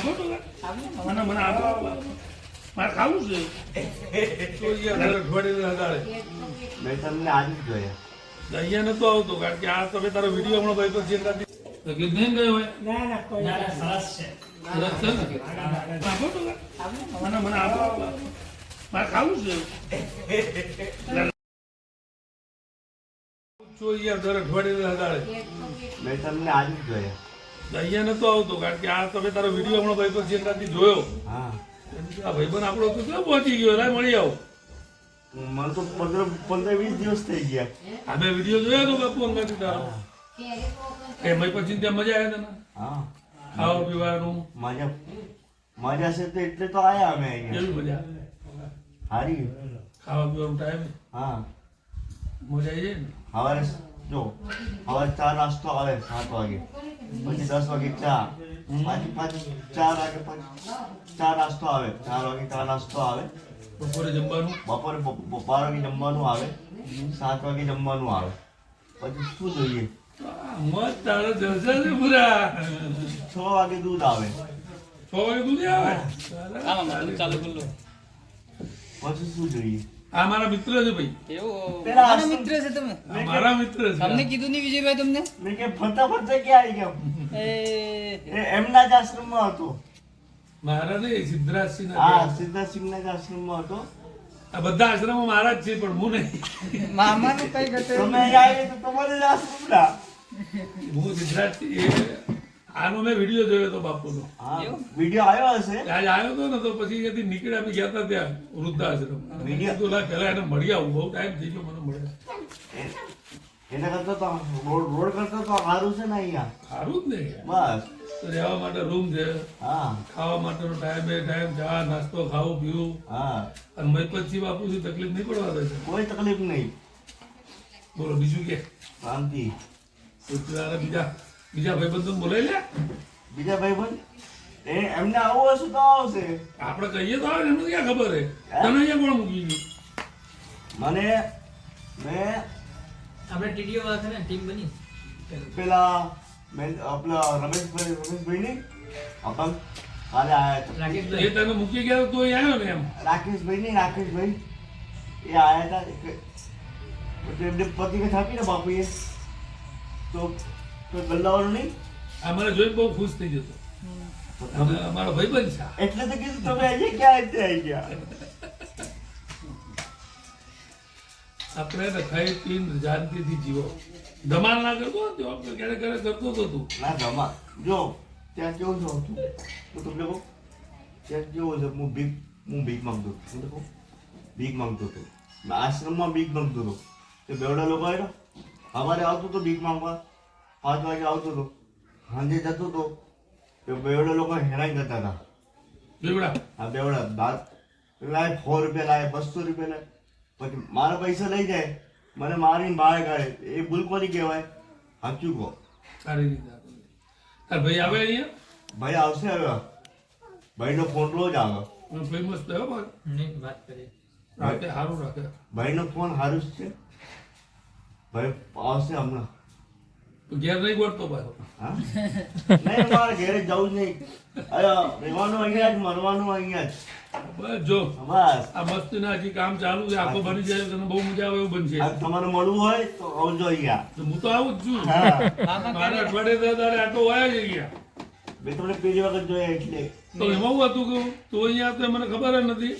મને મને આપો મારે ખાવું છે તો મેં તમને આજે જ જોયા. અહીંયા નતો આવતો કારણ કે આ તમે તારો વિડીયો હમણાં ભાઈ પર શેર કરી તકલીફ નહીં ગયો હોય સરસ છે ને આપો તો મને મને આપો મારે ખાવું છે યાર દર અઠવાડિયે હજારે મેં તમને આજે જ જોયા. અહીંયા નતો આવતો કારણ કે આ તમે તારો વિડીયો હમણાં ભાઈ પર શેર કરી જોયો હા આ ભાઈબંધ આપણો તો ક્યાં પહોંચી ગયો લાય મળી આવો મને તો 15-20 દિવસ થઈ ગયા. આ મેં વિડીયો જોયો તો બાપુ અંગાથી તારો એ મય પછી ત્યાં મજા આવે તને હા ખાવા પીવાનું મજા છે તો એટલે તો આયા અમે અહીંયા. કેવી મજા હારી ખાવા પીવાનું ટાઈમ હા મજા આવી જાય ને સવારે જો સવારે ચા નાસ્તો આવે 7 વાગે, પછી 10 વાગે ચા, પાછી 4 વાગે પછી ચા નાસ્તો આવે, 4 વાગે ચા નાસ્તો આવે, બપોરે જમવાનું, બપોરે 12 વાગે જમવાનું આવે, 7 વાગે જમવાનું આવે, પછી શું જોઈએ મત તારો જલસા છે પૂરા 6 વાગે દૂધ આવે, 6 વાગે દૂધ આવે ચાલુ કરલો પછી શું જોઈએ. આ મારા મિત્ર છે ભાઈ એવું પેલા મારા મિત્ર છે તમે આ મારા મિત્ર છે તમને કીધું નહીં વિજયભાઈ તમને મેં કે ફરતા ફરતા ક્યાં આવી ગયા એ એમના જ આશ્રમમાં હતો. મારા નહીં સિદ્ધરાજસિંહ હા સિદ્ધાર્થસિંહના જ આશ્રમમાં હતો. આ બધા આશ્રમો મારા જ છે પણ હું નહીં મામાનું કઈ ઘટે તમે અહીંયા આવી તો તમારે જ આશ્રમના. હું સિદ્ધરાજસિંહ આનો મેં વિડીયો જોયો હતો બાપુનો હા વિડિયો આવ્યો હશે. આજે આવ્યો હતો ને તો પછી ત્યાંથી નીકળ્યા અમે ગયા હતા ત્યાં વૃદ્ધાશ્રમ તો પેલા એને મળી આવું બહુ ટાઈમ થઈ ગયો મને મળ્યા એના કરતા તો રોડ કરતા તો સારું છે ને અહીંયા. સારું જ ને બસ રહેવા માટે રૂમ છે, હા ખાવા માટેનો ટાઈમ ચા નાસ્તો ખાવું પીવું હા અને મય પછી બાપુથી તકલીફ નહીં પડવા દે છે. કોઈ તકલીફ નહીં. બોલો બીજું કે શાંતિ. બીજા ભાઈબંધો બોલાવી લે બીજા ભાઈબંધ એમને આવું હશે તો આવશે. આપણે કહીએ તો આવે ને એમને ક્યાં ખબર હે તને અહીંયા કોણ મૂકી ગયું મને મેં આપણે ટીડીઓ વાળા છે ને ટીમ બની પેલા આપલા રમેશભાઈ ની આપણ કાલે આયા હતા. એ તને મૂકી ગયા તો અહીં આવ્યો ને એમ રાકેશભાઈ એ આયા હતા. એમને પતિને થાપી ને બાપુએ તો ગલ્લાવાળું નહીં. આ મને જોઈને બહુ ખુશ થઈ જતો અમારો ભાઈબંધ છે એટલે તો કીધું તમે અહીંયા ક્યાં આવી ગયા. આપણે ને ખાઈ પીને શાંતિથી જીવો ધમાલ ના કરતો ક્યારે ક્યારે કરતો હતો તું ના ધમા જો ત્યાં કેવું છે હતું તો તમને કહું ત્યાં કેવું છે હું ભીખ માંગતો હતો. તમને કહું ભીખ માંગતો હતો. આશ્રમમાં ભીખ માંગતો હતો. તે બેવડા લોકો આવ્યા સવારે આવતો હતો ભીખ માંગવા, 5 વાગે આવતો હતો, સાંજે જતો હતો. તો બેવડા લોકો હેરાન કરતા હતા. બેવડા હા બેવડા લાય 100 રૂપિયા લાય 200 રૂપિયા લાય, પછી મારા પૈસા લઈ જાય, મને મારીને બહાર કાઢે. એ ભૂલ કોની કહેવાય? સાચું કહો. સારી રીતે તાર ભાઈ આવે અહીંયા ભાઈ આવશે હવે. ભાઈનો ફોન રોજ આવે. ભાઈ મસ્ત હો ભાઈ નહીં વાત કરીએ રાખે સારું રાખે ભાઈનો ફોન સારું જ છે. ભાઈ આવશે હમણાં. ઘેર નહીં ગોઠતો પાછો હા નહીં મારે ઘરે જવું જ નહીં. રહેવાનું અહીંયા જ, મરવાનું અહીંયા જ. બસ જો બસ આ મસ્તી ના હજી કામ ચાલુ છે આખો બની જાય તને બહુ મજા આવે એવું બનશે આ તમારે મળવું હોય તો આવજો અહીંયા. તો હું તો આવું જ છું હા મારા અઠવાડિયે દાડે આટો વાયા જ ગયા મેં તમને પેલી વખત જોયા એટલે. તો એમાં હું હતું કે તું અહીંયા તો મને ખબર જ નથી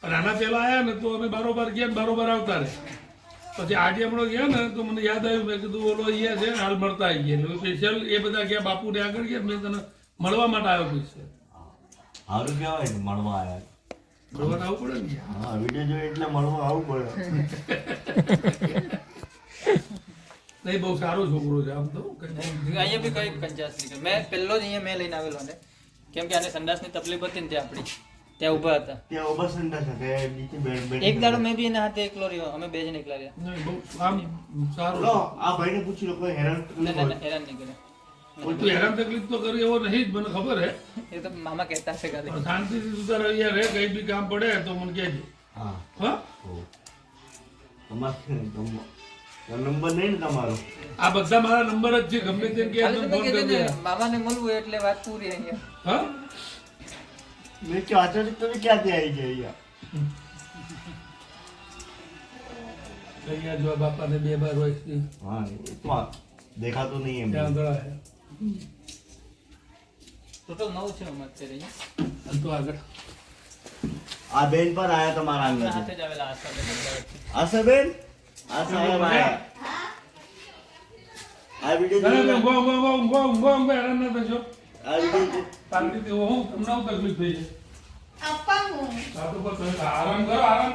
પણ આના પહેલા આવ્યા ને તો અમે બારોબાર ગયા ને બારોબાર આવતા રહે. પછી આજે હમણાં ગયા ને તો મને યાદ આવ્યું મેં કીધું ઓલો અહીંયા છે ને હાલ મળતા આવી ગયા સ્પેશિયલ એ બધા ગયા બાપુને આગળ ગયા મેં તને મળવા માટે આવ્યો પૂછશે સારું કહેવાય ને મળવા આવ્યા. મળવા આવવું પડે ને હા વિડીયો જોઈએ એટલે મળવા આવવું પડે. નહીં બહુ સારો છોકરો છે આમ તો અહીંયા બી કઈ પંચાયત નીકળ મેં પહેલો જ અહીંયા મેં લઈને આવેલો ને કેમ કે આને સંડાસની તકલીફ હતી ને ત્યાં આપણી ત્યાં ઊભા હતા ત્યાં ઓબર સંડા છે તે નીચે બેડ એક દાડો મેં બી એના હાથે એકલો રહ્યો અમે 2 જણ એકલા રહ્યા નહીં બહુ આમ સારું લો આ ભાઈને પૂછી લો કોઈ હેરાન ના ના ના, હેરાન નહીં કરે તું હેરાન તકલીફ તો કરી એવો નહીં જ મને ખબર હે એ તો મામા કહેતા છે ખાલી પણ શાંતિથી તું તારે અહીંયા રહે કઈ બી કામ પડે તો મને કહેજે હા હા તમારે નંબર નહીં ને તમારો? આ બધા મારા નંબર જ છે ગમે તેમ કે ખાલી ફોન તમે કરી કહેજો દે ને મામાને મળવું એટલે વાત પૂરી અહીંયા હા मैं चाहता हूँ तुम्हें क्या दे आई गई यार અહીંયા જો બાપાને 2 બાર હોય છે हाँ ये तो देखा तो नहीं है ત્યાં मैंने। ગળા છે ટોટલ 9 છે અમારે અત્યારે અહીંયા અને તો આગળ आ बेन पर आया तुम्हारा આપણા अंदर હાથે જ આવેલા આશા બેન आशा बेन आशा आया आ वीडियो ના, ના, देखो ઊંઘો, ઊંઘો, ઊંઘો, ઊંઘો, ઊંઘો, હેરાન ના થશો. आ वीडियो શાંતિથી ઊંઘો, તમને શું તકલીફ થઈ છે? આપા હું આ તો બસ હવે આરામ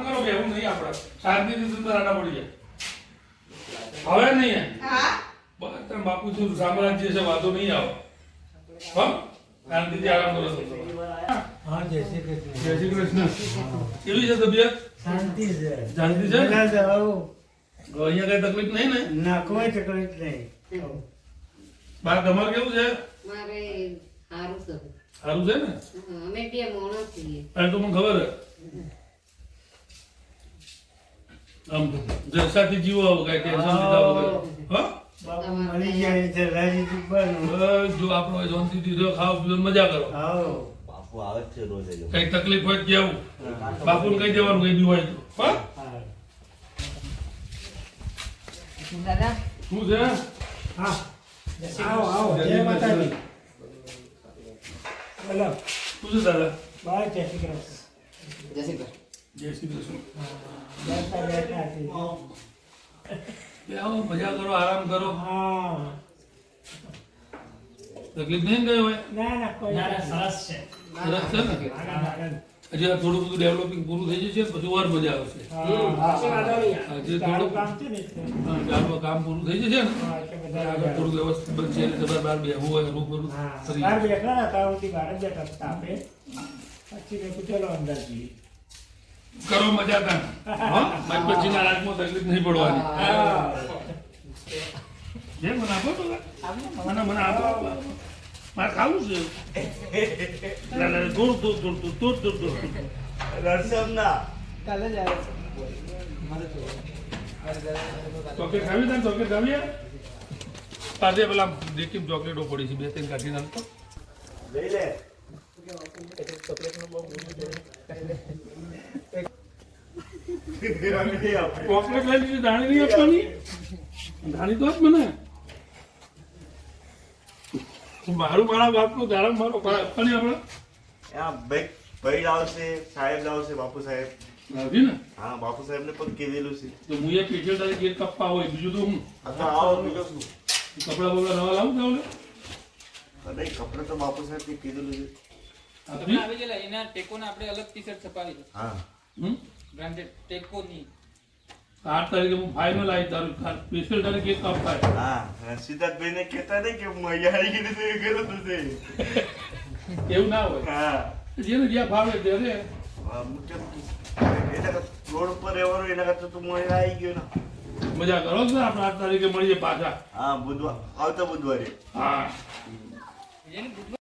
કરો, બેહવું નહીં આપણે. શાંતિથી તમે રાડા પડી જાય. હવે નહીં આવે. હા બસ તમે બાપુજી સામ્રાજ્ય છે, વાંધો નહીં આવે. હો? શાંતિથી આરામ કરો છો. હા જય શ્રી કૃષ્ણ જય શ્રી કૃષ્ણ. કેવી છે તબિયત? શાંતિ છે શાંતિ છે? પેલા તો આવું તો અહીંયા કઈ તકલીફ નહીં ને? ના કોઈ તકલીફ નહીં બા તમારે કેવું છે? મારે સારું છે સારું છે ને? અમે બે માણસ છીએ અને તો મને ખબર છે. આમ જલસાથી જીવો આવો, કાંઈ ટેન્શન લીધા વગર. હો? બાપુ મળી જાય છે રાજી ઉપર બસ જો આપણો હોય શાંતિથી જો ખાઓ પીઓ ને મજા કરો. આવો बापू आवत से रोज है जो કઈ તકલીફ હોય તો કેવું. બાપુને કહી દેવાનું કઈ બી હોય તો. હો? હા દાદા શું છે? હા આવો આવો જય માતાજી બોલો શું છે દાદા? બાય જય શ્રી કૃષ્ણ જય શ્રી કૃષ્ણ. બેઠા બેઠા છે. આવો મજા કરો, આરામ કરો. હા તકલીફ નહીં ને કઈ હોય? ના ના કોઈ સરસ છે ને? હજી આ થોડું બધું ડેવલપિંગ પૂરું થઈ જશે પછી વાર મજા આવશે. હજી સારું થોડું કામ છે ને એટલે. ચાલુ કામ પૂરું થઈ જશે ને હા એટલે બધા આગળ થોડું વ્યવસ્થિત બનશે એટલે તમારે બહાર બેહવું હોય રૂબરૂ હા ફરી બહાર બેઠા હતા ત્યાંથી બહાર જ બેઠા હતા તાપે પછી મેં કીધું ચલો અંદર જઈએ કરો મજા તા. હો? મારી પછીના રાજમાં તકલીફ નહીં પડવાની. હા જે મને આપો તો મને આપો. મારે ખાવું છે. ના, ના, થોડું. रसम ना કાલે જ આવે ચોકલેટ ખાવી છે? ચોકલેટ ખાવી? પાસે પેલા દેખી ચોકલેટો પડી છે, 2-3 કાઢી નાખતો. ले ले ચોકલેટ લઈ લીધી, ધાણી નહીં આપવાની. ધાણી તો આપ મને. મારું મારા બાપનું ધારણ મારો આપવાની આપણે यहाँ भाई भाई लाओ से साहेब लाओ से बापू साहेब નથી ને. हाँ बापू साहेब ने पण केलेલું છે તો હું એ પેશન્ટ તારી ગેર કપ્પા હોય, બીજું તો હું आता आओ બીજો શું કપડા બપડા નવા લાવું તમને. નહીં કપડે તો બાપુ સાહેબ ને કીધેલું છે તમને આવી ગયેલા એના ટેકોના આપણે અલગ ટી-શર્ટ છપાવી છે હા બ્રાન્ડેડ ટેકોની 8 તારીખે હું ફાઇનલ આવી તારું સ્પેશિયલ તારી કેક કાપવા. હા સિદ્ધાર્થભાઈ ને કહેતા નહીં કે હું અહીંયા આવી ગઈ તો એ કર્યું તું તે એવું ના હોય. હા જેને જ્યાં ફાવે ત્યારે મુખ્ય એના રોડ ઉપર રહેવાનું એના કરતા તું અહીંયા આવી ગયો ને મજા કરો છો. આપણે 8 તારીખે મળીએ પાછા. હા બુધવાર આવતા બુધવારે હા જેની